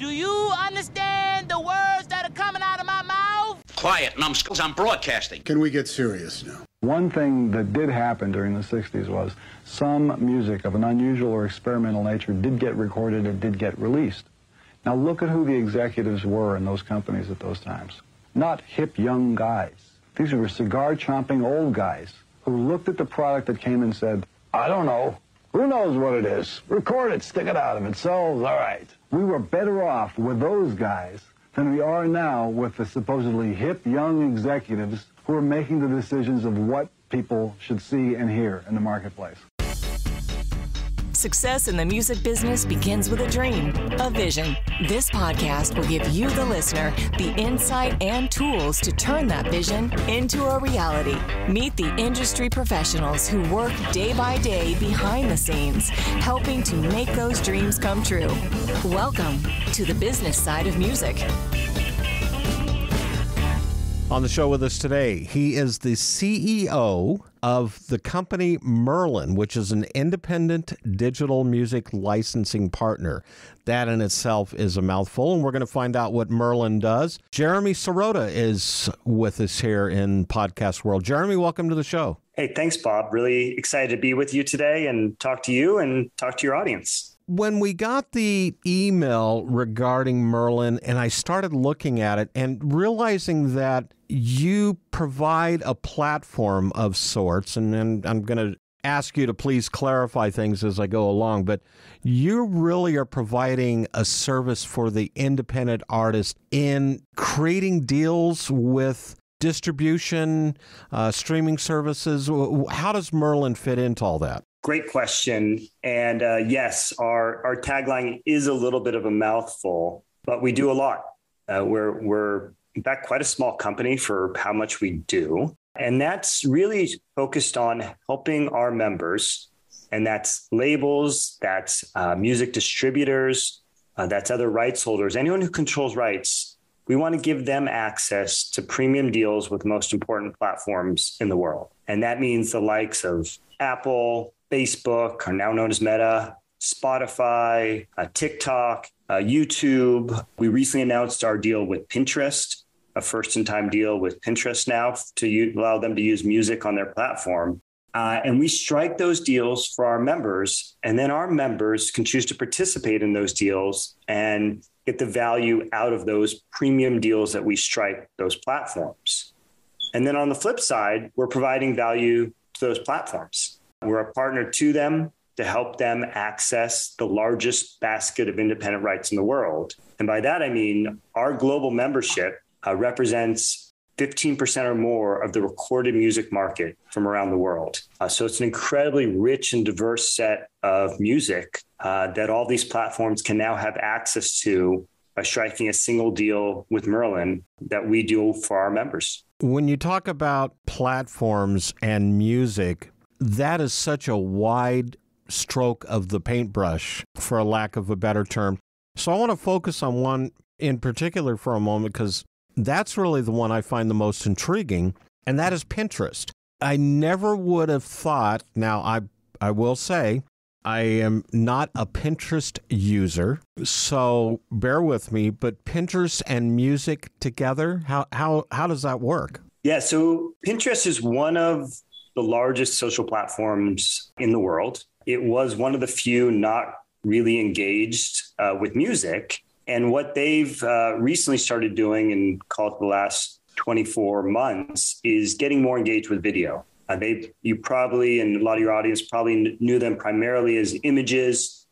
Do you understand the words that are coming out of my mouth? Quiet, numbskulls, I'm broadcasting. Can we get serious now? One thing that did happen during the 60s was some music of an unusual or experimental nature did get recorded and did get released. Now look at who the executives were in those companies at those times. Not hip young guys. These were cigar-chomping old guys who looked at the product that came and said, I don't know. Who knows what it is? Record it, stick it out. If it sells, all right. We were better off with those guys than we are now with the supposedly hip young executives who are making the decisions of what people should see and hear in the marketplace. Success in the music business begins with a dream, a vision. This podcast will give you, the listener, the insight and tools to turn that vision into a reality. Meet the industry professionals who work day by day behind the scenes, helping to make those dreams come true. Welcome to the business side of music. On the show with us today, he is the CEO of the company Merlin, which is an independent digital music licensing partner. That in itself is a mouthful, and we're going to find out what Merlin does. Jeremy Sirota is with us here in Podcast World. Jeremy, welcome to the show. Hey, thanks, Bob. Really excited to be with you today and talk to you and talk to your audience. When we got the email regarding Merlin and I started looking at it and realizing that you provide a platform of sorts, and I'm going to ask you to please clarify things as I go along, but you really are providing a service for the independent artist in creating deals with distribution, streaming services. How does Merlin fit into all that? Great question. And yes, our tagline is a little bit of a mouthful, but we do a lot. We're in fact quite a small company for how much we do. And that's really focused on helping our members. And that's labels, that's music distributors, that's other rights holders, anyone who controls rights. We want to give them access to premium deals with the most important platforms in the world. And that means the likes of Apple, Facebook, are now known as Meta, Spotify, TikTok, YouTube. We recently announced our deal with Pinterest, a first-in-time deal with Pinterest now to allow them to use music on their platform. And we strike those deals for our members, and then our members can choose to participate in those deals and get the value out of those premium deals that we strike those platforms. And then on the flip side, we're providing value to those platforms. We're a partner to them to help them access the largest basket of independent rights in the world. And by that, I mean our global membership represents 15% or more of the recorded music market from around the world. So it's an incredibly rich and diverse set of music that all these platforms can now have access to by striking a single deal with Merlin that we do for our members. When you talk about platforms and music, that is such a wide stroke of the paintbrush, for a lack of a better term. So I want to focus on one in particular for a moment, because that's really the one I find the most intriguing, and that is Pinterest. I never would have thought, now I will say, I am not a Pinterest user, so bear with me, but Pinterest and music together, how does that work? Yeah, so Pinterest is one of the largest social platforms in the world. It was one of the few not really engaged with music. And what they've recently started doing, and call it the last 24 months, is getting more engaged with video. You probably, and a lot of your audience probably knew them primarily as images.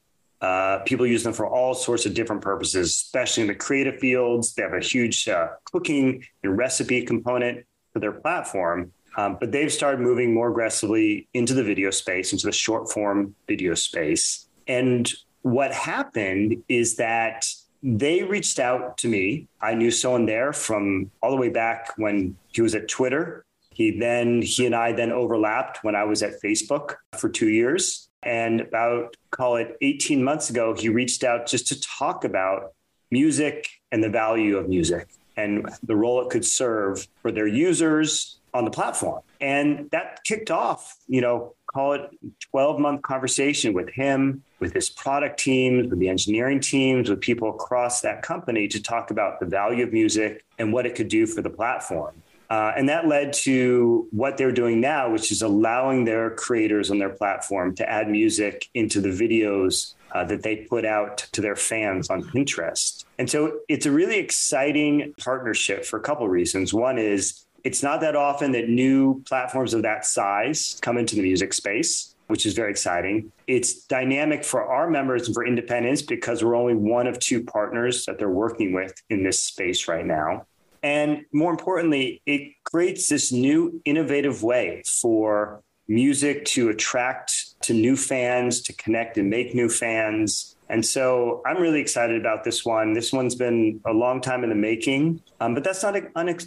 People use them for all sorts of different purposes, especially in the creative fields. They have a huge cooking and recipe component for their platform. But they've started moving more aggressively into the video space, into the short form video space. And what happened is that they reached out to me. I knew someone there from all the way back when he was at Twitter. He and I then overlapped when I was at Facebook for 2 years. And about, call it 18 months ago, he reached out just to talk about music and the value of music and the role it could serve for their users on the platform. And that kicked off, call it 12-month conversation with him, with his product teams, with the engineering teams, with people across that company to talk about the value of music and what it could do for the platform. And that led to what they're doing now, which is allowing their creators on their platform to add music into the videos that they put out to their fans on Pinterest. And so it's a really exciting partnership for a couple of reasons. One is it's not that often that new platforms of that size come into the music space, which is very exciting. It's dynamic for our members and for independents because we're only one of two partners that they're working with in this space right now. And more importantly, it creates this new innovative way for music to attract to new fans, to connect and make new fans. And so I'm really excited about this one. This one's been a long time in the making, but that's not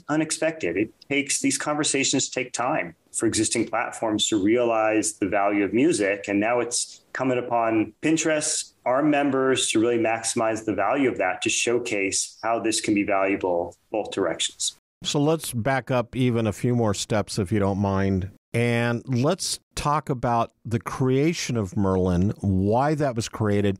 unexpected. These conversations take time for existing platforms to realize the value of music. And now it's coming upon Pinterest, our members, to really maximize the value of that, to showcase how this can be valuable both directions. So let's back up even a few more steps, if you don't mind. And let's talk about the creation of Merlin, why that was created,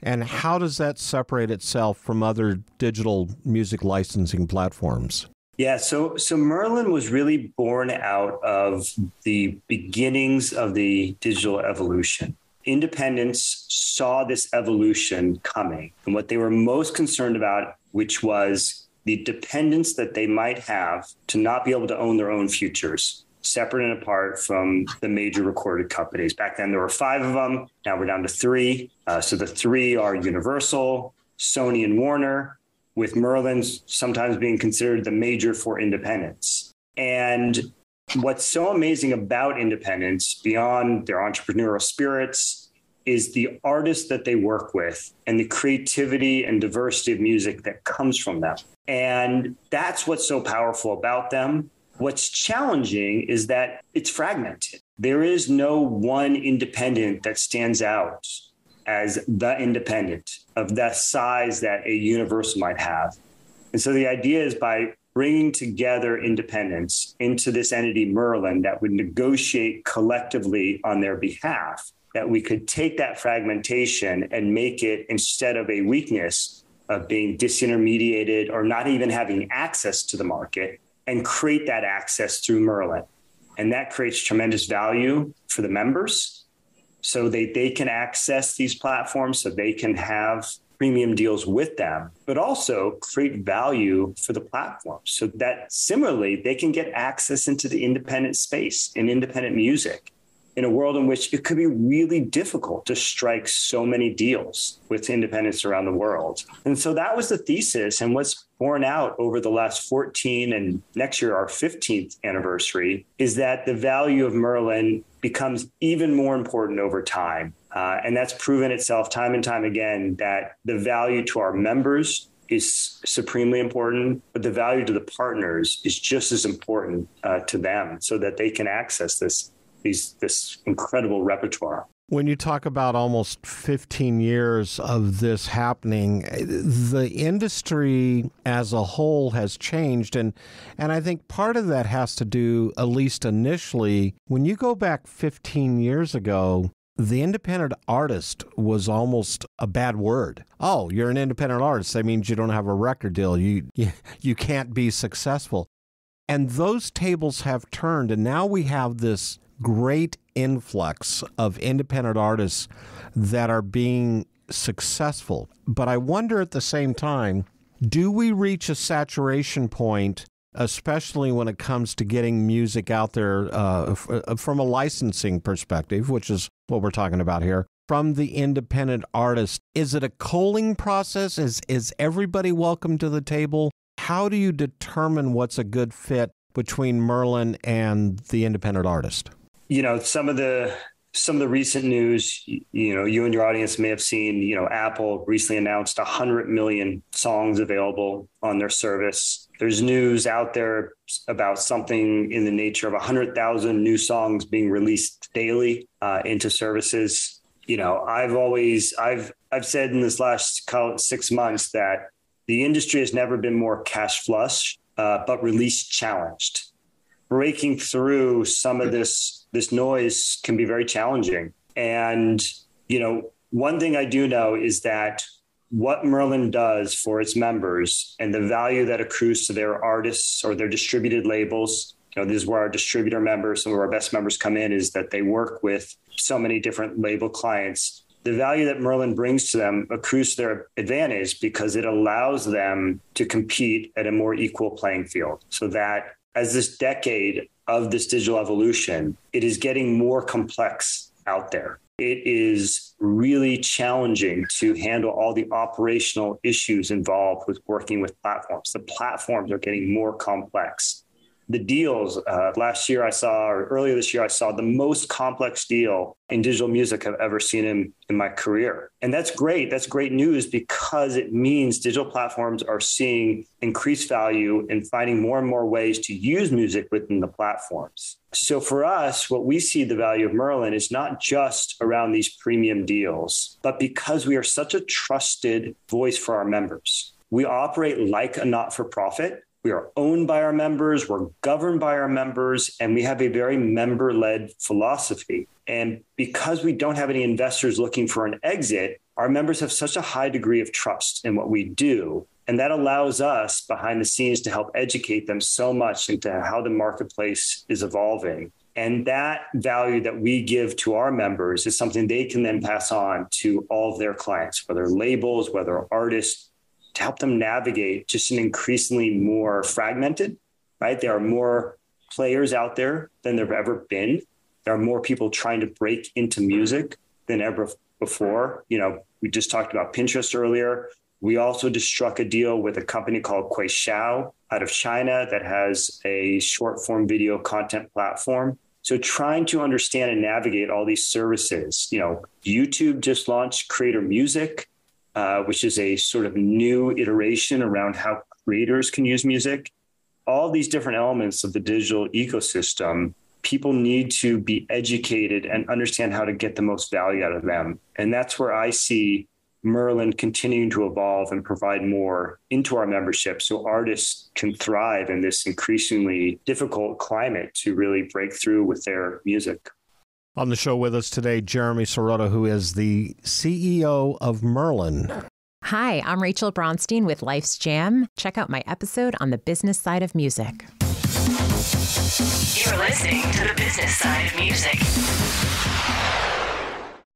and how does that separate itself from other digital music licensing platforms? Yeah, so Merlin was really born out of the beginnings of the digital evolution. Independents saw this evolution coming, and what they were most concerned about, which was the dependence that they might have to not be able to own their own futures, separate and apart from the major recorded companies. Back then, there were 5 of them. Now we're down to 3. So the 3 are Universal, Sony, and Warner, with Merlin sometimes being considered the major for independents. And what's so amazing about independents, beyond their entrepreneurial spirits, is the artists that they work with and the creativity and diversity of music that comes from them. And that's what's so powerful about them. What's challenging is that it's fragmented. There is no one independent that stands out as the independent of the size that a Universal might have. And so the idea is by bringing together independents into this entity, Merlin, that would negotiate collectively on their behalf, that we could take that fragmentation and make it, instead of a weakness of being disintermediated or not even having access to the market, and create that access through Merlin. And that creates tremendous value for the members so they can access these platforms, so they can have premium deals with them, but also create value for the platform so that similarly they can get access into the independent space in independent music in a world in which it could be really difficult to strike so many deals with independents around the world. And so that was the thesis. And what's borne out over the last 14 and next year, our 15th anniversary, is that the value of Merlin becomes even more important over time. And that's proven itself time and time again that the value to our members is supremely important, but the value to the partners is just as important to them so that they can access this incredible repertoire. When you talk about almost 15 years of this happening, the industry as a whole has changed. And I think part of that has to do, at least initially, when you go back 15 years ago, the independent artist was almost a bad word. Oh, you're an independent artist. That means you don't have a record deal. You can't be successful. And those tables have turned, and now we have this great influx of independent artists that are being successful. But I wonder at the same time, do we reach a saturation point, especially when it comes to getting music out there from a licensing perspective, which is what we're talking about here, from the independent artist? Is it a culling process? Is everybody welcome to the table? How do you determine what's a good fit between Merlin and the independent artist? You know, some of the recent news, you and your audience may have seen, Apple recently announced 100 million songs available on their service. There's news out there about something in the nature of 100,000 new songs being released daily into services. I've said in this last 6 months that the industry has never been more cash flush, but release challenged. breaking through some of this noise can be very challenging. And, one thing I do know is that what Merlin does for its members and the value that accrues to their artists or their distributed labels, this is where our distributor members, some of our best members come in, is that they work with so many different label clients. The value that Merlin brings to them accrues to their advantage because it allows them to compete at a more equal playing field. So that as this decade of this digital evolution, it is getting more complex out there. It is really challenging to handle all the operational issues involved with working with platforms. The platforms are getting more complex. The deals earlier this year, I saw the most complex deal in digital music I've ever seen in my career. And that's great. That's great news because it means digital platforms are seeing increased value and finding more and more ways to use music within the platforms. So for us, what we see the value of Merlin is not just around these premium deals, but because we are such a trusted voice for our members. We operate like a not-for-profit. We are owned by our members, we're governed by our members, and we have a very member-led philosophy. And because we don't have any investors looking for an exit, our members have such a high degree of trust in what we do. And that allows us behind the scenes to help educate them so much into how the marketplace is evolving. And that value that we give to our members is something they can then pass on to all of their clients, whether labels, whether artists, to help them navigate just an increasingly more fragmented, right? There are more players out there than there have ever been. There are more people trying to break into music than ever before. We just talked about Pinterest earlier. We also just struck a deal with a company called Kuaishou out of China that has a short form video content platform. So trying to understand and navigate all these services, YouTube just launched Creator Music, which is a sort of new iteration around how creators can use music. All these different elements of the digital ecosystem, people need to be educated and understand how to get the most value out of them. And that's where I see Merlin continuing to evolve and provide more into our membership so artists can thrive in this increasingly difficult climate to really break through with their music. On the show with us today, Jeremy Sirota, who is the CEO of Merlin. Hi, I'm Rachel Bronstein with Life's Jam. Check out my episode on the business side of music. You're listening to the business side of music.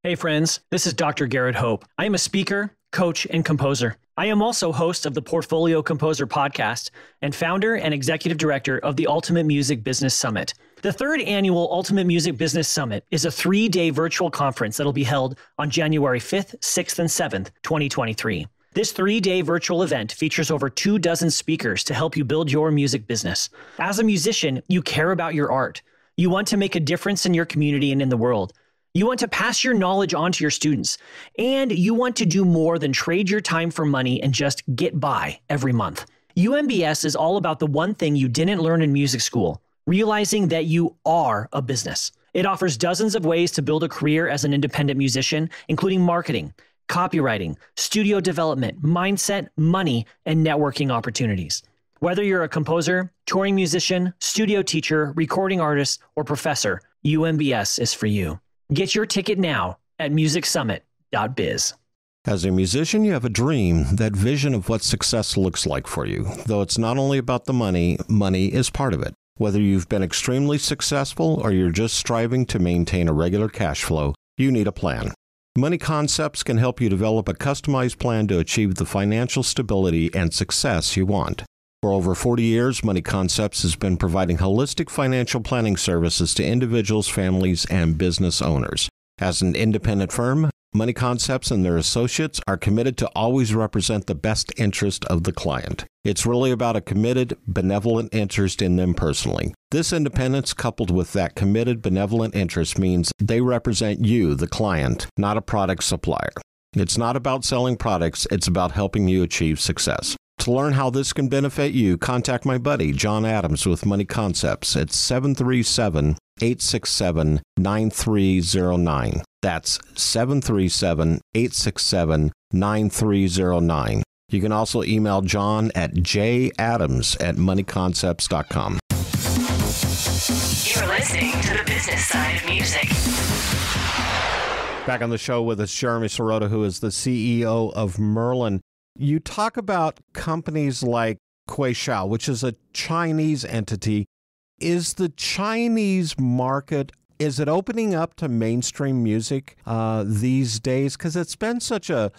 Hey friends, this is Dr. Garrett Hope. I am a speaker, coach, and composer. I am also host of the Portfolio Composer podcast and founder and executive director of the Ultimate Music Business Summit. The third annual Ultimate Music Business Summit is a 3-day virtual conference that'll be held on January 5th, 6th, and 7th, 2023. This 3-day virtual event features over 24 speakers to help you build your music business. As a musician, you care about your art. You want to make a difference in your community and in the world. You want to pass your knowledge on to your students, and you want to do more than trade your time for money and just get by every month. UMBS is all about the one thing you didn't learn in music school, realizing that you are a business. It offers dozens of ways to build a career as an independent musician, including marketing, copywriting, studio development, mindset, money, and networking opportunities. Whether you're a composer, touring musician, studio teacher, recording artist, or professor, UMBS is for you. Get your ticket now at musicsummit.biz. As a musician, you have a dream, that vision of what success looks like for you. Though it's not only about the money, money is part of it. Whether you've been extremely successful or you're just striving to maintain a regular cash flow, you need a plan. Money Concepts can help you develop a customized plan to achieve the financial stability and success you want. For over 40 years, Money Concepts has been providing holistic financial planning services to individuals, families, and business owners. As an independent firm, Money Concepts and their associates are committed to always represent the best interest of the client. It's really about a committed, benevolent interest in them personally. This independence, coupled with that committed, benevolent interest, means they represent you, the client, not a product supplier. It's not about selling products, it's about helping you achieve success. To learn how this can benefit you, contact my buddy, John Adams with Money Concepts at 737-867-9309. That's 737-867-9309. You can also email John at jadams@moneyconcepts.com. You're listening to the business side of music. Back on the show with us, Jeremy Sirota, who is the CEO of Merlin. You talk about companies like Kuaishou, which is a Chinese entity. Is the Chinese market, is it opening up to mainstream music these days? Because it's been such a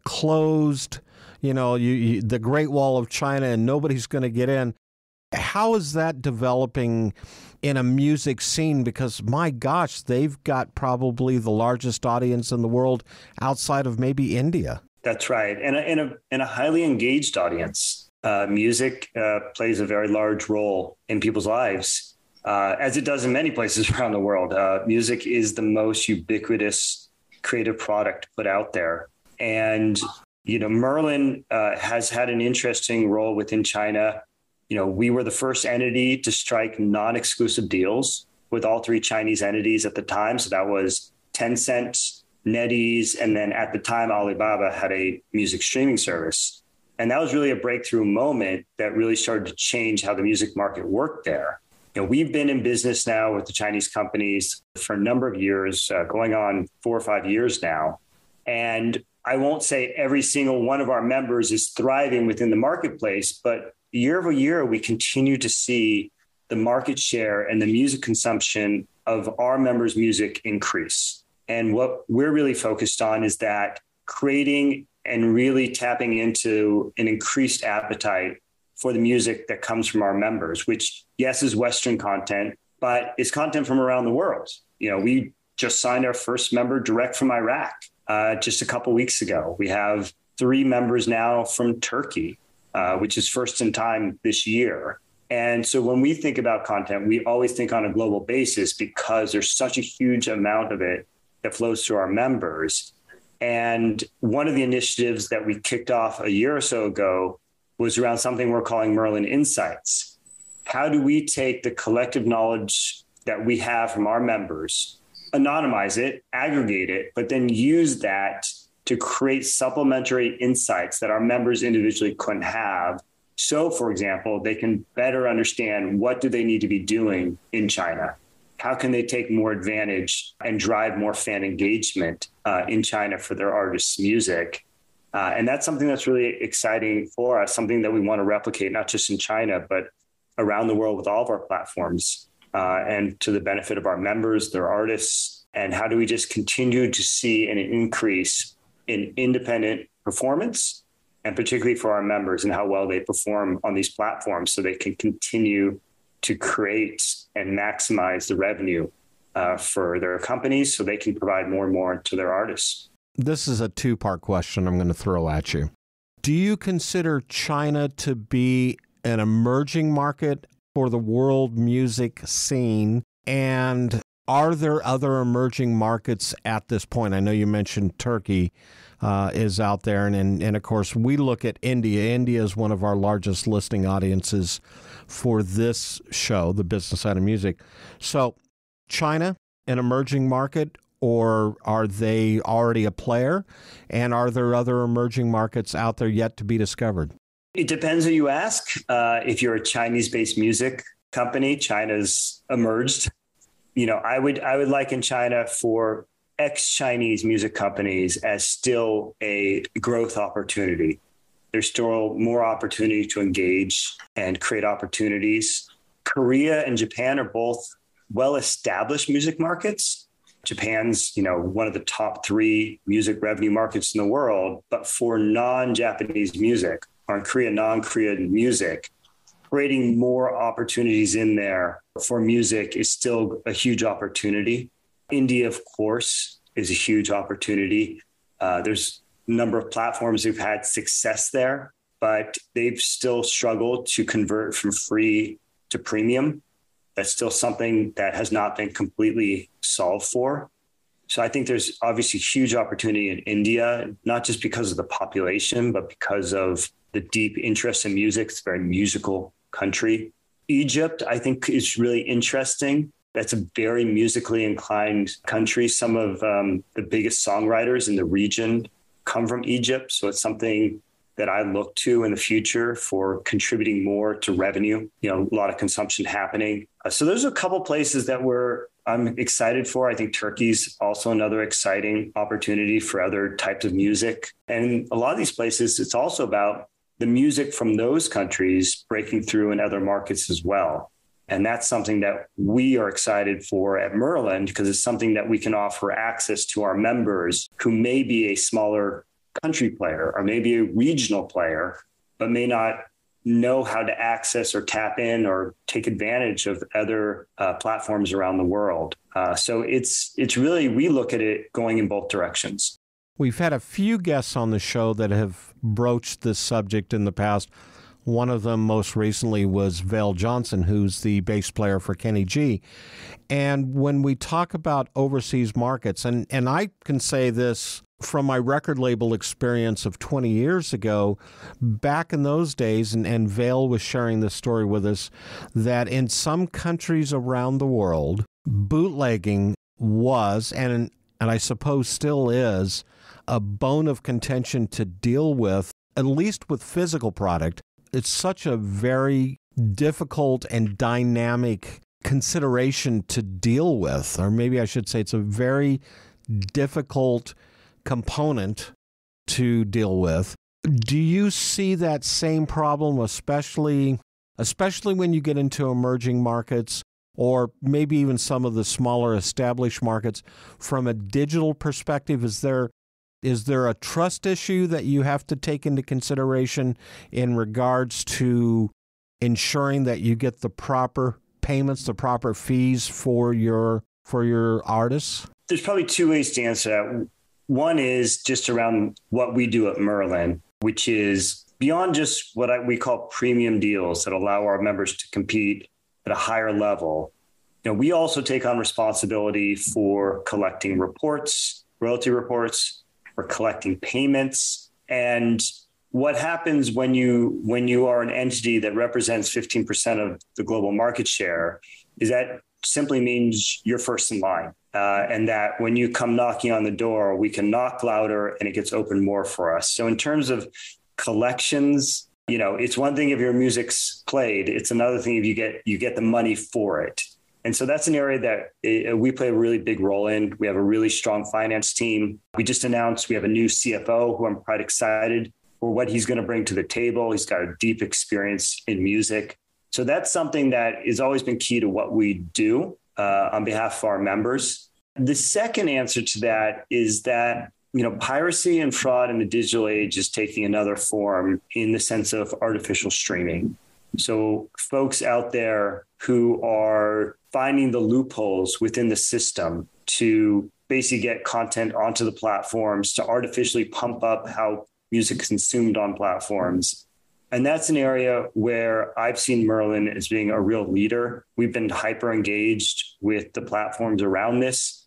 closed, the Great Wall of China, and nobody's going to get in. How is that developing in a music scene? Because, my gosh, they've got probably the largest audience in the world outside of maybe India. That's right. And a highly engaged audience. Music plays a very large role in people's lives, as it does in many places around the world. Music is the most ubiquitous creative product put out there. And, Merlin has had an interesting role within China. We were the first entity to strike non-exclusive deals with all three Chinese entities at the time. So that was Tencent, NetEase, and then at the time, Alibaba had a music streaming service. And that was really a breakthrough moment that really started to change how the music market worked there. We've been in business now with the Chinese companies for a number of years, going on 4 or 5 years now. And I won't say every single one of our members is thriving within the marketplace, but year over year, we continue to see the market share and the music consumption of our members' music increase. And what we're really focused on is that creating and really tapping into an increased appetite for the music that comes from our members, which, yes, is Western content, but is content from around the world. We just signed our first member direct from Iraq just a couple weeks ago. We have 3 members now from Turkey, which is first in time this year. And so when we think about content, we always think on a global basis because there's such a huge amount of it that flows through our members. And one of the initiatives that we kicked off a year or so ago was around something we're calling Merlin Insights. How do we take the collective knowledge that we have from our members, anonymize it, aggregate it, but then use that to create supplementary insights that our members individually couldn't have. So, for example, they can better understand what do they need to be doing in China? How can they take more advantage and drive more fan engagement in China for their artists' music? And that's something that's really exciting for us, something that we want to replicate, not just in China, but around the world with all of our platforms and to the benefit of our members, their artists. And how do we just continue to see an increase in independent performance, and particularly for our members and how well they perform on these platforms so they can continue to create and maximize the revenue for their companies so they can provide more and more to their artists. This is a 2-part question I'm going to throw at you. Do you consider China to be an emerging market for the world music scene? And are there other emerging markets at this point? I know you mentioned Turkey is out there. And of course, we look at India. India is one of our largest listening audiences for this show, The Business Side of Music. So China, an emerging market, or are they already a player? And are there other emerging markets out there yet to be discovered? It depends who you ask. If you're a Chinese-based music company, China's emerged. I would liken China for ex-Chinese music companies as still a growth opportunity. There's still more opportunity to engage and create opportunities. Korea and Japan are both well-established music markets. Japan's, one of the top 3 music revenue markets in the world, but for non-Japanese music, or non-Korean music, creating more opportunities in there for music is still a huge opportunity. India, of course, is a huge opportunity. There's a number of platforms who've had success there, but they've still struggled to convert from free to premium. That's still something that has not been completely solved for. So I think there's obviously huge opportunity in India, not just because of the population, but because of the deep interest in music. It's a very musical country. Egypt, I think, is really interesting. That's a very musically inclined country. Some of the biggest songwriters in the region come from Egypt. So it's something that I look to in the future for contributing more to revenue, a lot of consumption happening. So there's a couple places that I'm excited for. I think Turkey's also another exciting opportunity for other types of music. And a lot of these places, it's also about the music from those countries breaking through in other markets as well. And that's something that we are excited for at Merlin, because it's something that we can offer access to our members who may be a smaller country player or maybe a regional player, but may not know how to access or tap in or take advantage of other platforms around the world. So it's really, we look at it going in both directions. We've had a few guests on the show that have broached this subject in the past. One of them most recently was Vale Johnson, who's the bass player for Kenny G. And when we talk about overseas markets, and I can say this from my record label experience of 20 years ago, back in those days, and Vale was sharing this story with us, that in some countries around the world, bootlegging was, and I suppose still is, a bone of contention to deal with, at least with physical product. It's such a very difficult and dynamic consideration to deal with, or maybe I should say it's a very difficult component to deal with. Do you see that same problem, especially when you get into emerging markets, or maybe even some of the smaller established markets, from a digital perspective? Is there a trust issue that you have to take into consideration in regards to ensuring that you get the proper payments, the proper fees for your artists? There's probably two ways to answer that. One is just around what we do at Merlin, which is beyond just what we call premium deals that allow our members to compete at a higher level. We also take on responsibility for collecting reports, royalty reports, for collecting payments. And what happens when you are an entity that represents 15% of the global market share is that simply means you're first in line. And that when you come knocking on the door, we can knock louder and it gets open more for us. So in terms of collections, it's one thing if your music's played, it's another thing if you get the money for it. And so that's an area that we play a really big role in. We have a really strong finance team. We just announced we have a new CFO who I'm quite excited for what he's going to bring to the table. He's got a deep experience in music. So that's something that has always been key to what we do on behalf of our members. The second answer to that is that, piracy and fraud in the digital age is taking another form in the sense of artificial streaming. So folks out there who are finding the loopholes within the system to basically get content onto the platforms, to artificially pump up how music is consumed on platforms. And that's an area where I've seen Merlin as being a real leader. We've been hyper engaged with the platforms around this.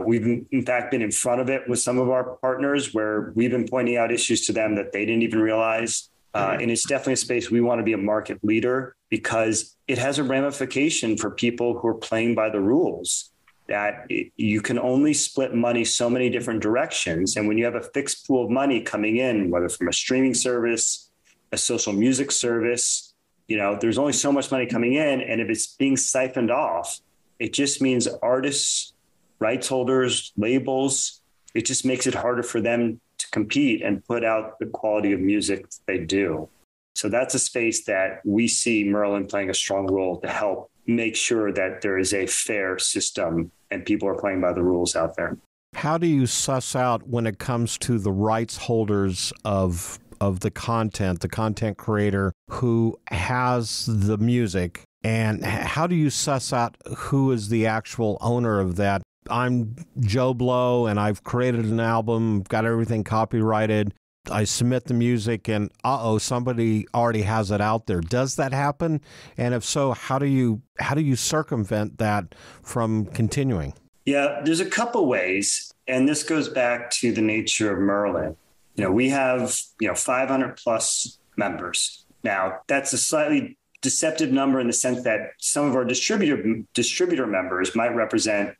We've in fact been in front of it with some of our partners where we've been pointing out issues to them that they didn't even realize. And it's definitely a space we want to be a market leader because it has a ramification for people who are playing by the rules, that you can only split money so many different directions. And when you have a fixed pool of money coming in, whether from a streaming service, a social music service, there's only so much money coming in. And if it's being siphoned off, it just means artists, rights holders, labels, it just makes it harder for them to compete and put out the quality of music they do. So that's a space that we see Merlin playing a strong role to help make sure that there is a fair system and people are playing by the rules out there. How do you suss out when it comes to the rights holders of the content creator who has the music, and how do you suss out who is the actual owner of that? I'm Joe Blow and I've created an album, got everything copyrighted. I submit the music and somebody already has it out there. Does that happen? And if so, how do you circumvent that from continuing? Yeah, there's a couple ways. And this goes back to the nature of Merlin. We have, 500 plus members. Now, that's a slightly deceptive number in the sense that some of our distributor members might represent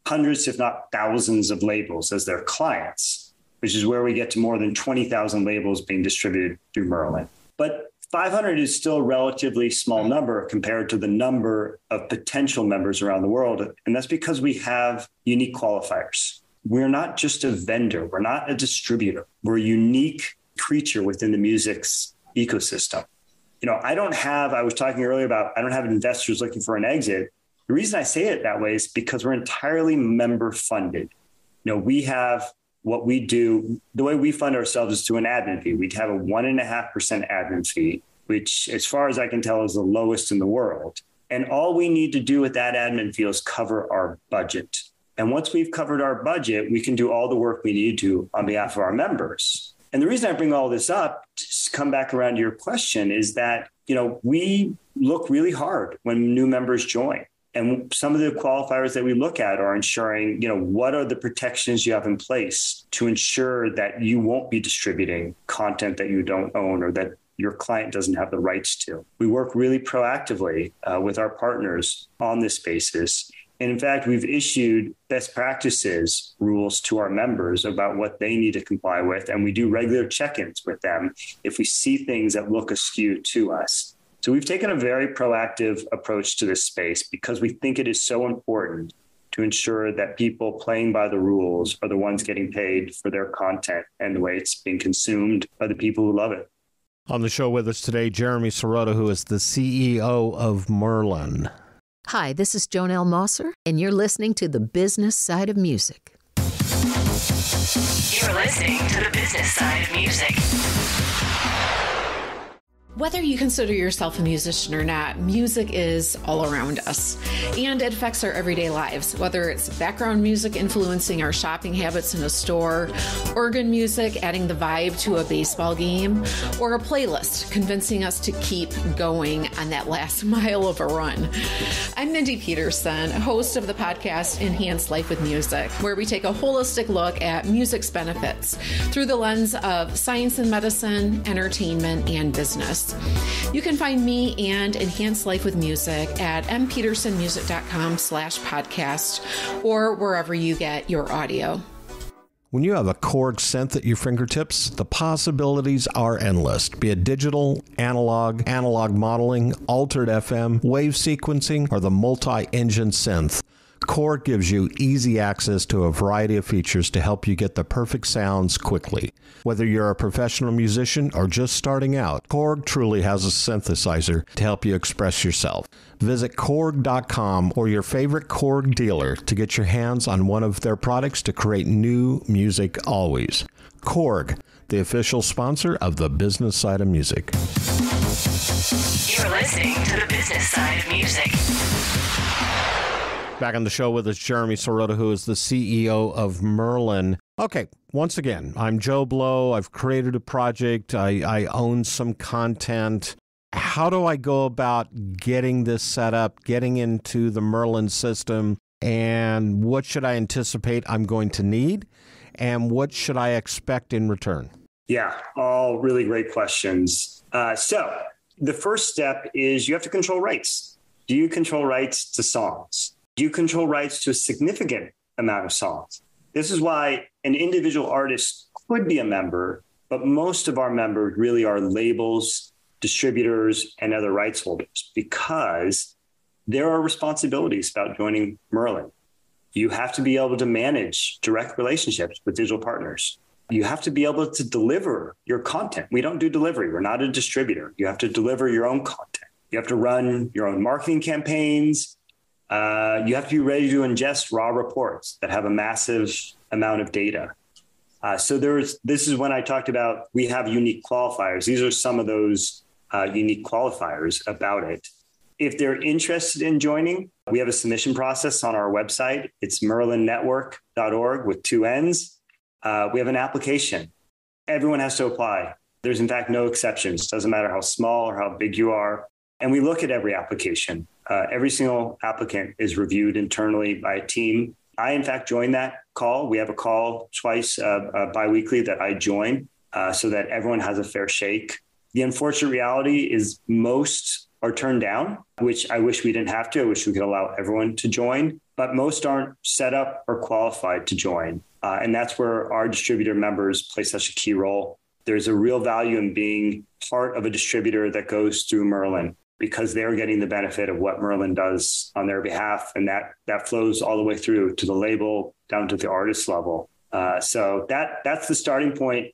hundreds, if not thousands of labels as their clients. which is where we get to more than 20,000 labels being distributed through Merlin. But 500 is still a relatively small number compared to the number of potential members around the world. And that's because we have unique qualifiers. We're not just a vendor. We're not a distributor. We're a unique creature within the music's ecosystem. I was talking earlier about, I don't have investors looking for an exit. The reason I say it that way is because we're entirely member funded. We have what we do. The way we fund ourselves is through an admin fee. We'd have a 1.5% admin fee, which as far as I can tell is the lowest in the world. And all we need to do with that admin fee is cover our budget. And once we've covered our budget, we can do all the work we need to on behalf of our members. And the reason I bring all this up, to come back around to your question, is that, we look really hard when new members join. And some of the qualifiers that we look at are ensuring, what are the protections you have in place to ensure that you won't be distributing content that you don't own or that your client doesn't have the rights to. We work really proactively with our partners on this basis. And in fact, we've issued best practices rules to our members about what they need to comply with. And we do regular check-ins with them if we see things that look askew to us. So we've taken a very proactive approach to this space because we think it is so important to ensure that people playing by the rules are the ones getting paid for their content and the way it's being consumed by the people who love it. On the show with us today, Jeremy Sirota, who is the CEO of Merlin. Hi, this is Jonelle Mosser, and you're listening to The Business Side of Music. You're listening to The Business Side of Music. Whether you consider yourself a musician or not, music is all around us, and it affects our everyday lives, whether it's background music influencing our shopping habits in a store, organ music adding the vibe to a baseball game, or a playlist convincing us to keep going on that last mile of a run. I'm Mindy Peterson, host of the podcast Enhance Life with Music, where we take a holistic look at music's benefits through the lens of science and medicine, entertainment, and business. You can find me and Enhance Life with Music at mpetersonmusic.com/podcast or wherever you get your audio. When you have a Korg synth at your fingertips, the possibilities are endless. Be it digital, analog modeling, altered FM, wave sequencing, or the multi-engine synth, Korg gives you easy access to a variety of features to help you get the perfect sounds quickly. Whether you're a professional musician or just starting out, Korg truly has a synthesizer to help you express yourself. Visit Korg.com or your favorite Korg dealer to get your hands on one of their products to create new music always. Korg, the official sponsor of the Business Side of Music. You're listening to The Business Side of Music. Back on the show with us, Jeremy Sirota, who is the CEO of Merlin. Okay, once again, I'm Joe Blow. I've created a project. I own some content. How do I go about getting this set up, getting into the Merlin system, and what should I anticipate I'm going to need, and what should I expect in return? Yeah, all really great questions. So the first step is you have to control rights. Do you control rights to songs? Do you control rights to a significant amount of songs? This is why an individual artist could be a member, but most of our members really are labels, distributors, and other rights holders, because there are responsibilities about joining Merlin. You have to be able to manage direct relationships with digital partners. You have to be able to deliver your content. We don't do delivery. We're not a distributor. You have to deliver your own content. You have to run your own marketing campaigns. You have to be ready to ingest raw reports that have a massive amount of data. So this is when I talked about we have unique qualifiers. These are some of those unique qualifiers about it. If they're interested in joining, we have a submission process on our website. It's merlinnetwork.org with 2 N's. We have an application. Everyone has to apply. There's in fact no exceptions. Doesn't matter how small or how big you are. And we look at every application. Every single applicant is reviewed internally by a team. I, in fact, join that call. We have a call twice biweekly that I join so that everyone has a fair shake. The unfortunate reality is most are turned down, which I wish we didn't have to. I wish we could allow everyone to join. but most aren't set up or qualified to join. And that's where our distributor members play such a key role. There's a real value in being part of a distributor that goes through Merlin, because they're getting the benefit of what Merlin does on their behalf. And that flows all the way through to the label down to the artist level. So that's the starting point.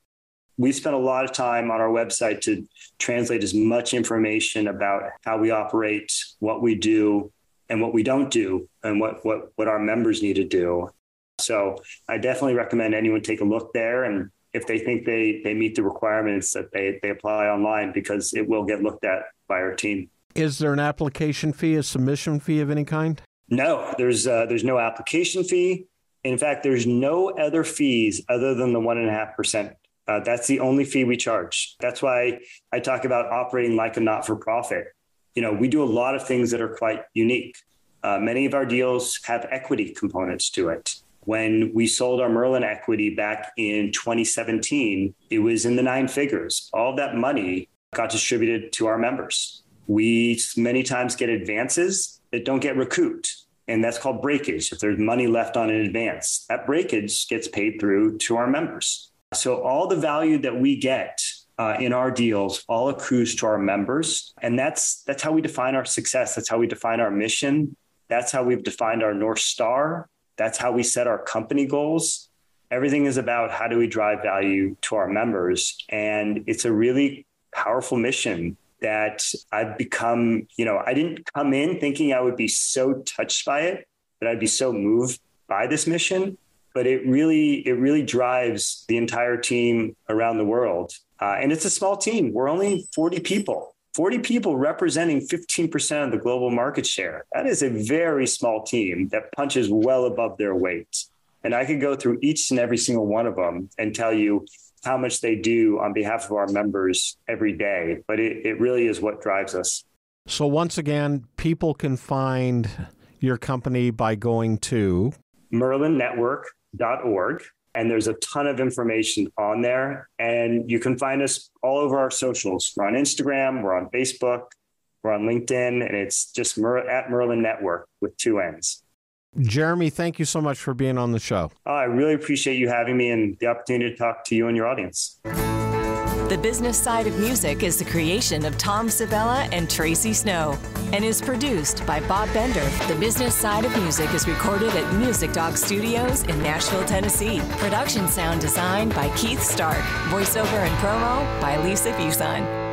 We spent a lot of time on our website to translate as much information about how we operate, what we do and what we don't do, and what our members need to do. So I definitely recommend anyone take a look there. And if they think they meet the requirements, that they apply online, because it will get looked at by our team. Is there an application fee, a submission fee of any kind? No, there's no application fee. In fact, there's no other fees other than the 1.5%. That's the only fee we charge. That's why I talk about operating like a not-for-profit. We do a lot of things that are quite unique. Many of our deals have equity components to it. When we sold our Merlin equity back in 2017, it was in the 9 figures. All that money got distributed to our members. We many times get advances that don't get recouped, and that's called breakage. If there's money left on an advance, that breakage gets paid through to our members. So all the value that we get in our deals all accrues to our members. And that's how we define our success. That's how we define our mission. That's how we've defined our North Star. That's how we set our company goals. Everything is about how do we drive value to our members. And it's a really powerful mission that I've become, I didn't come in thinking I would be so touched by it, that I'd be so moved by this mission. But it really drives the entire team around the world. And it's a small team. We're only 40 people representing 15% of the global market share. That is a very small team that punches well above their weight. And I could go through each and every single one of them and tell you how much they do on behalf of our members every day. But it really is what drives us. So once again, people can find your company by going to merlinnetwork.org. And there's a ton of information on there. And you can find us all over our socials. We're on Instagram, we're on Facebook, we're on LinkedIn, and it's just at Merlin Network with 2 N's. Jeremy, thank you so much for being on the show. I really appreciate you having me and the opportunity to talk to you and your audience. The Business Side of Music is the creation of Tom Sabella and Tracy Snow and is produced by Bob Bender. The Business Side of Music is recorded at Music Dogs Studios in Nashville, Tennessee. Production sound design by Keith Stark. Voiceover and promo by Lisa Fuson.